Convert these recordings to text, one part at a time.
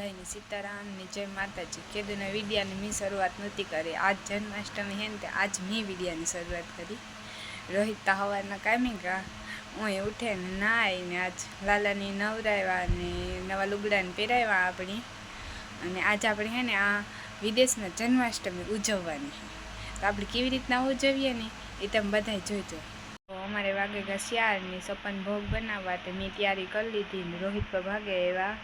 બધાની સીતારામ ની જય માતાજી। કેદુના વિડિયાની મેં શરૂઆત નહોતી કરી। आज जन्माष्टमी है तो आज मैं विडियानी शुरुआत करी। रोहित हवाना कामी गया હું ઉઠે ને નાઈને આજ લાલાની નવરાવ્યા ને નવા લુગડાને પહેરાવ્યા આપણી। અને આજ આપણે હે ને આ વિદેશમાં જન્માષ્ટમી ઉજવવાની છે, તો આપણે કેવી રીતના ઉજવીએ ને એ તમે બધાય જોઈજો। તો અમારે વાગે ગયા 4 ને સપન ભોગ બનાવવા, તો મેં તૈયારી કરી લીધી ને રોહિત પર ભાગે આવ્યા।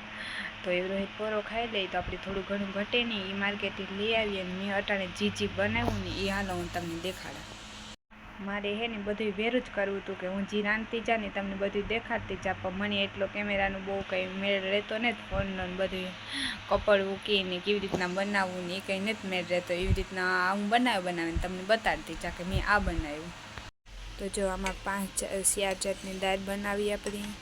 તો એ રોહિત પોરો ખાઈ લે તો આપણે થોડું ઘણું ઘટે નહીં એ માર્કેટથી લઈ આવીએ ને મેં અટાણે જી બનાવ્યું ને એ હાલો હું તમને દેખાડા। મારે હે ને બધું ભેરું જ કરવું હતું કે હું જી રાંધતી જા ને તમને બધું દેખાડતી જા, પણ મને એટલો કેમેરાનું બહુ કંઈ મેળ રહેતો ને ફોનનો બધું કપડ મૂકીને કેવી રીતના બનાવવું ને એ કંઈ નથી મેળ રહેતો। એવી રીતના હું બનાવીને તમને બતાડતી જા કે મેં આ બનાવ્યું। તો જો આમાં 5 શિયાળ ચટણી દાળ બનાવી આપણી,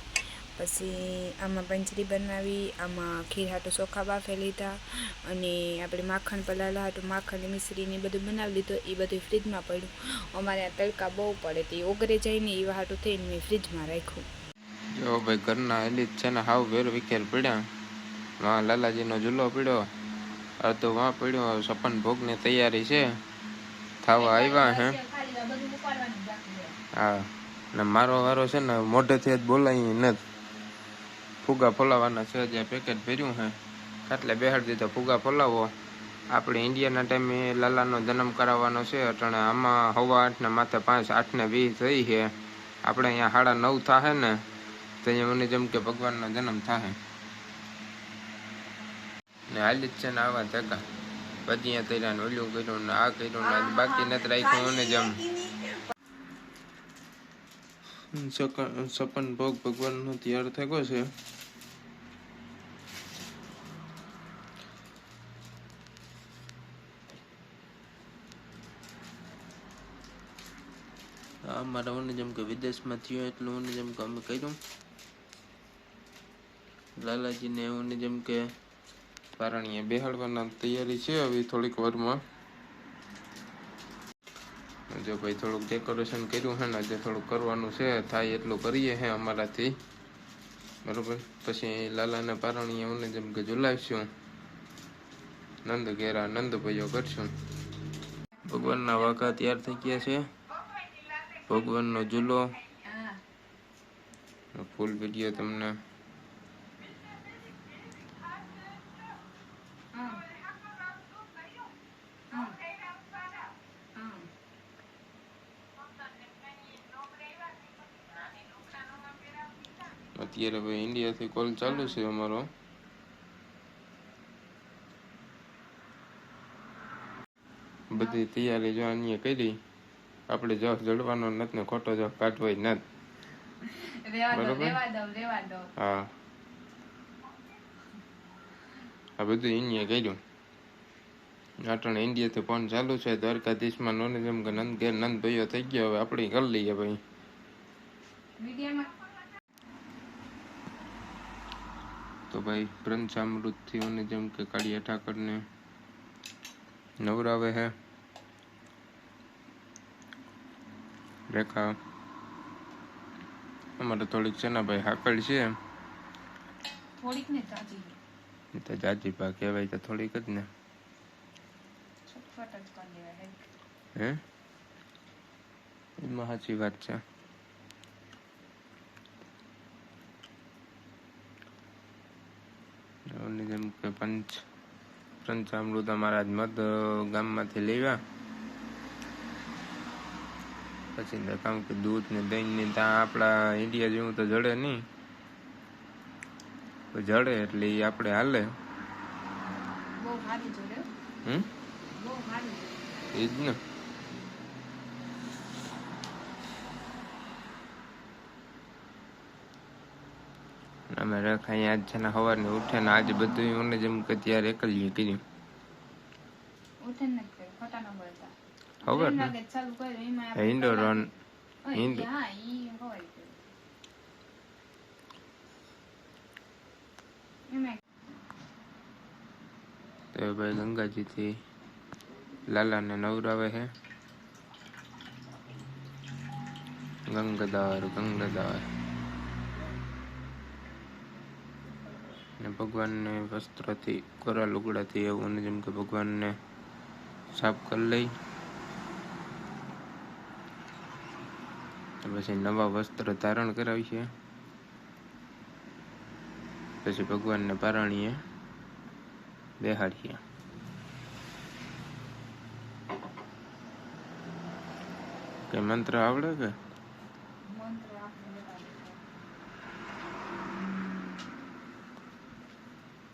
પછી આમાં પંચરી બનાવી, આમાં ખીર હાટું ચોખા બાફે લીધા, અને આપણે માખણ પલાળવા હાટું માખણ મિશ્રીને બધું બનાવી લીધું। એ બધું ફ્રીજમાં પડ્યું। અમારે આ તડકા બહુ પડે તો એ ઓગરે જઈને એવા હાટું થઈને મેં ફ્રીજમાં રાખ્યું। જો ભાઈ ઘરના એલી જ છે ને હાવ વેર વિખેર પડ્યા। વાં લાલાજીનો ઝૂલો પડ્યો, અડધો વાં પડ્યો। સપન ભોગની તૈયારી છે, થવા આવ્યા હે। હા, ને મારો વારો છે ને મોઢેથી જ બોલાય નથી। ફુગા ફોલાવાના છે, જે પેકેટ ભર્યું છે એટલે બેહાડી દીધો ફુગા ફોલાવો। આપણે ઇન્ડિયાના ટાઈમે લાલાનો જન્મ કરાવવાનો છે અટાણે। આમાં 8:15 ને માથે 5 8 ને 20 થઈ છે। આપણે અહીંયા 9:30 થાય ને તો અહીંયા મને જેમ કે ભગવાનનો જન્મ થાય ને હાલી જ છે ને આવા ધક્કા ભજીયા તૈયાર ને ઓલું કર્યું ને આ કર્યું ને બાકી નથી રાખ્યું। અને જેમ સપન ભોગ ભગવાનનો તૈયાર થયો છે। મારા મને જેમ કે વિદેશમાં થયો એટલું મને જેમ કે અમે કર્યું। લાલાજીને એવું જેમ કે પારણીએ બેહાડવાના તૈયારી છે હવે થોડીક વારમાં। જો ભાઈ થોડુંક ડેકોરેશન કર્યું છે ને આજે થોડુંક કરવાનું છે, થાય એટલું કરીએ હે અમારાથી, બરોબર। પછી લાલાને પારણીએ હું જેમ કે ઝુલાવીશું, નંદ ઘેરા નંદ ભાઈઓ કરશું। ભગવાનના વાઘા તૈયાર થઈ ગયા છે, ભગવાનનો ઝૂલો, ફૂલ વિડીયો તમને અત્યારે ભાઈ ઇન્ડિયાથી કોલ ચાલુ છે અમારો। બધી તૈયારી જો અહીંયા કરી, આપણે જખ જડવાનો નથી ને ખોટો જખ કાઢવો નથી, બરોબર? હા, આ બધું અહીંયા કર્યું। અટાણે ઇન્ડિયાથી ફોન ચાલુ છે, દ્વારકાધીશમાં નોને જેમ કે નંદ ઘેર નંદ ભાઈઓ થઈ ગયો, હવે આપણે કરી લઈએ ભાઈ। તો ભાઈ પંચામૃતથી ઓને જેમ કે કાળિયા ઠાકરને નવરાવે હે। રેખા અમારે થોડીક છે ને ભાઈ હાકળ છે, થોડીક ને જાજી તો જાજી પા કહેવાય તો થોડીક જ ને, હે એમાં સાચી વાત છે। જેમ કે પંચામૃત અમારા મત ગામમાંથી લેવા, પછી કામ કે દૂધ ને દહીં ને ત્યાં આપણા ઇન્ડિયા જેવું તો જડે નહીં, તો જડે એટલે એ આપણે હાલે। એ જ ને, અમે રેખા આજ છે ને સવારને ઉઠે ને આજે બધું મને જેમ કે ત્યારે એકલીએ કર્યું। ઇન્ડોર તો ભાઈ ગંગાજીથી લાલાને નવરાવે છે। ગંગાધર ભગવાનને વસ્ત્રથી કોરા લુગડાથી એવું અને જેમ કે ભગવાનને સાફ કરી લઈ પછી નવા વસ્ત્ર ધારણ કરાવીએ, પછી ભગવાનને પારણીએ બેહાડીએ. કે મંત્ર આવડે કે મંત્ર આપણે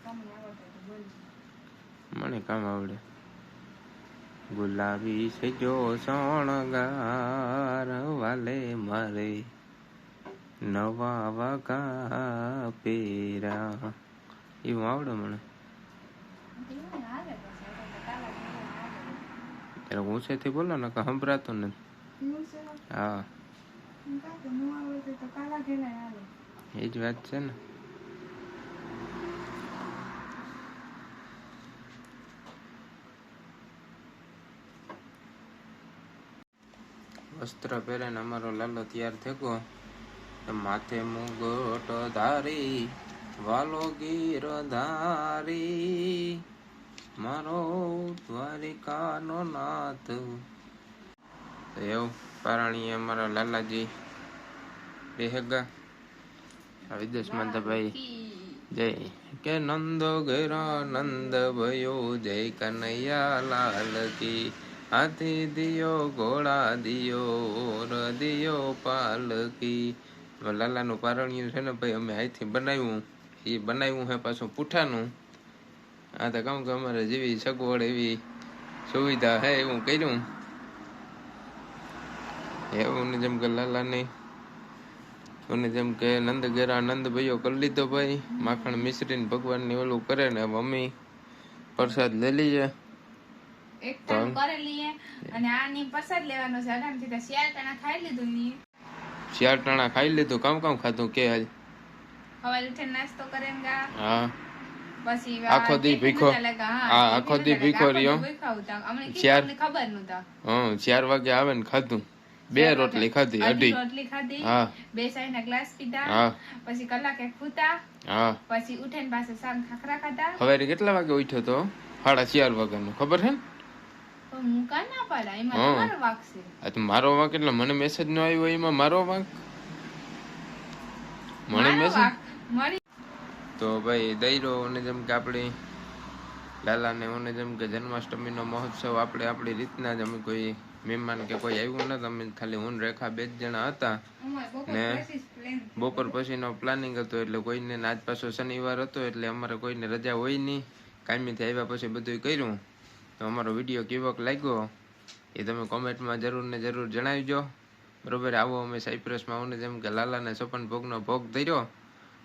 તમને આવડે તો બોલજો. મને કામ આવડે. ગુલાબી સજો શણગાર વાલે મારે નવા વાગા પેરા એવું આવડે મને. એવું હાલે પછી આપણે કાલા ઘેલા આવડે. ત્યારે ઊંચેથી બોલો ને કે સંભળાતું નથી. એવું છે હા હું કાંઈ તો ન આવડે તો કાલા ઘેલા હાલે. એ જ વાત છે ને. વસ્ત્ર પહેરીને અમારો લાલો તૈયાર થયો. માથે મુગટ ધારી વાલો ગીર ધારી મારો દ્વારિકાનો નાથ. એવું પારણીએ અમારા લાલાજી બેહગા વિદેશમાં તો ભાઈ જય કે નંદ ઘેરા નંદ ભયો જય કનૈયા લાલ કી હાથી દિયો ઘોડા દિયો દિયો પાલકી. લાલાનું પારણિયું છે ને ભાઈ અમે અહીંથી બનાવ્યું. એ બનાવ્યું છે પાછું પૂઠાનું. આ તો કહું કે અમારે જેવી સગવડ એવી સુવિધા હે એવું કર્યું. એવું ને જેમ કે લાલાની અને જેમ કે નંદ ઘેરા નંદ ભાઈઓ કરી લીધો ભાઈ. માખણ મિશ્રીને ભગવાનની ઓલું કરે ને મમ્મી પ્રસાદ લઈ લઈએ. એક ટાઈમ કરી લઈએ અને આની પ્રસાદ લેવાનો છે. આરામથી તો શિયાળાના ખાઈ લીધું ની. શિયાળાના ખાઈ લીધું. કામ ખાધું કે હાલ હવારે ઉઠીને નાસ્તો કરે ને ગા. હા પછી આખો દી ભીખો. હા આખો દી ભીખો રહ્યો. ખબર નતા. હા 4 વાગે આવે ને ખાધું. 2 રોટલી ખાધી. અઢી રોટલી ખાધી. હા 2 ચાઈના ગ્લાસ પીધા. હા પછી કલાકે ખૂતા. હા પછી ઉઠીને પાછા સામ ખાખરા ખાધા. સવારે કેટલા વાગે ઉઠ્યો તો? 4:30 વાગ્યાનો. ખબર છે ને? તો હું કા ના પાડા. એમાં તમારો વાક છે. આ તો મારો વાંક એટલે મને મેસેજ નો આવ્યો એમાં મારો વાંક. મને મેસેજ તો ભાઈ દઈરો અને જેમ કે આપણી લાલાને ઓને જેમ કે જન્માષ્ટમીનો મહોત્સવ આપણે આપણી રીતના જ અમે કોઈ મહેમાન કે કોઈ આવ્યું નથી. અમે ખાલી હું રેખા 2 જ જણા હતા ને બપોર પછીનો પ્લાનિંગ હતો. એટલે કોઈને આજ પાછો શનિવાર હતો એટલે અમારે કોઈને રજા હોય નહીં. કાયમીથી આવ્યા પછી બધું કર્યું. તો અમારો વિડીયો કેવોક લાગ્યો એ તમે કોમેન્ટમાં જરૂર ને જરૂર જણાવજો. બરોબર. આવો અમે સાયપ્રસમાં ઓને જેમ કે લાલાને 56 ભોગનો ભોગ ધર્યો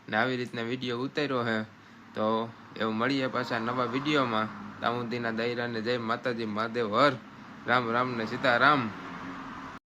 ને આવી રીતના વિડીયો ઉતાર્યો હે. તો એવું મળીએ પાછા નવા વિડીયોમાં. દાઉદીના દાયરાને જય માતાજી મહાદેવ હર રામ રામ ને સીતારામ.